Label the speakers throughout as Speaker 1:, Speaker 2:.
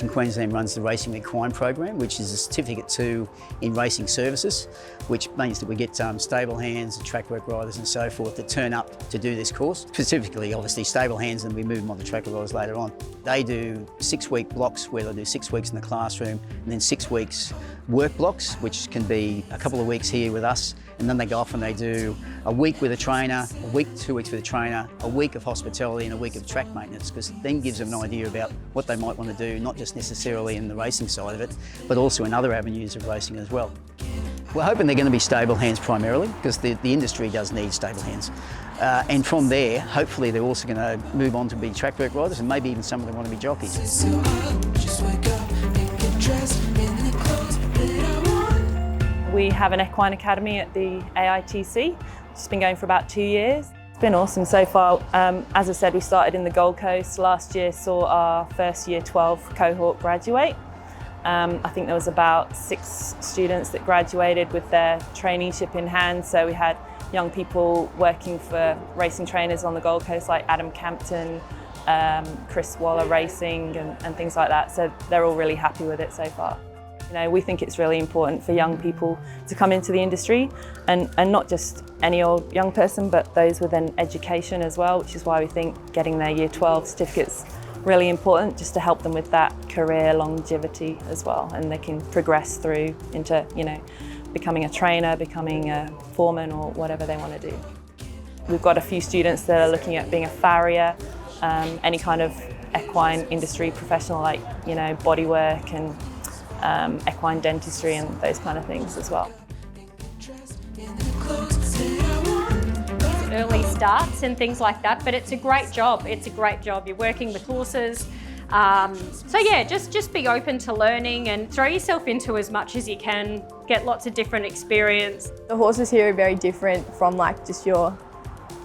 Speaker 1: in Queensland runs the Racing Equine program, which is a Certificate 2 in racing services, which means that we get stable hands and track work riders and so forth that turn up to do this course. Specifically, obviously, stable hands, and we move them on to track work riders later on. They do 6-week blocks where they do 6 weeks in the classroom and then 6 weeks work blocks, which can be a couple of weeks here with us, and then they go off and they do a week with a trainer, a week, 2 weeks with a trainer, a week of hospitality and a week of track maintenance, because it then gives them an idea about what they might want to do, not just necessarily in the racing side of it, but also in other avenues of racing as well. We're hoping they're going to be stable hands primarily, because the industry does need stable hands. And from there, hopefully they're also going to move on to be track work riders, and maybe even some of them want to be jockeys.
Speaker 2: We have an equine academy at the AITC, which has been going for about 2 years. It's been awesome so far. As I said, we started in the Gold Coast. Last year saw our first year 12 cohort graduate. I think there was about 6 students that graduated with their traineeship in hand. So we had young people working for racing trainers on the Gold Coast like Adam Campton, Chris Waller Racing and things like that. So they're all really happy with it so far. You know, we think it's really important for young people to come into the industry and not just any old young person, but those with an education as well, which is why we think getting their Year 12 certificates really important, just to help them with that career longevity as well, and they can progress through into, you know, becoming a trainer, becoming a foreman or whatever they want to do. We've got a few students that are looking at being a farrier, any kind of equine industry professional like, you know, bodywork and equine dentistry and those kind of things as well.
Speaker 3: Early starts and things like that, but it's a great job. It's a great job. You're working with horses. So yeah, just be open to learning and throw yourself into as much as you can, get lots of different experience.
Speaker 4: The horses here are very different from like just your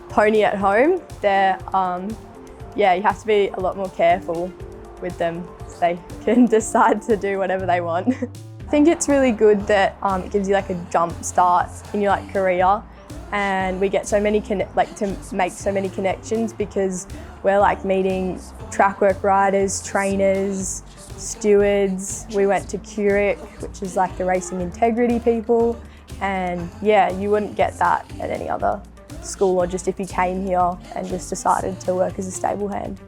Speaker 4: pony at home. They're, yeah, you have to be a lot more careful with them so they can decide to do whatever they want. I think it's really good that it gives you like a jump start in your like career, and we get so many to make so many connections, because we're like meeting track work riders, trainers, stewards. We went to Curic, which is like the racing integrity people, and yeah, you wouldn't get that at any other school or just if you came here and just decided to work as a stable hand.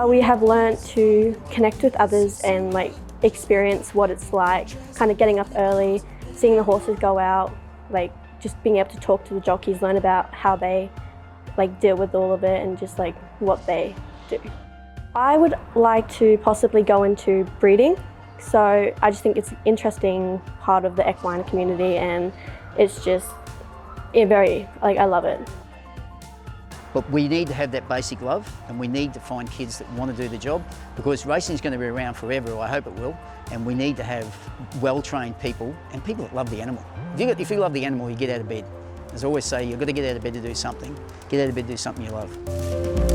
Speaker 5: We have learnt to connect with others and like experience what it's like, kind of getting up early, seeing the horses go out, like just being able to talk to the jockeys, learn about how they like deal with all of it and just like what they do. I would like to possibly go into breeding, so I just think it's an interesting part of the equine community, and it's just very, like, I love it.
Speaker 1: But we need to have that basic love, and we need to find kids that want to do the job, because racing is going to be around forever, or I hope it will, and we need to have well-trained people and people that love the animal. If you love the animal, you get out of bed. As I always say, you've got to get out of bed to do something. Get out of bed to do something you love.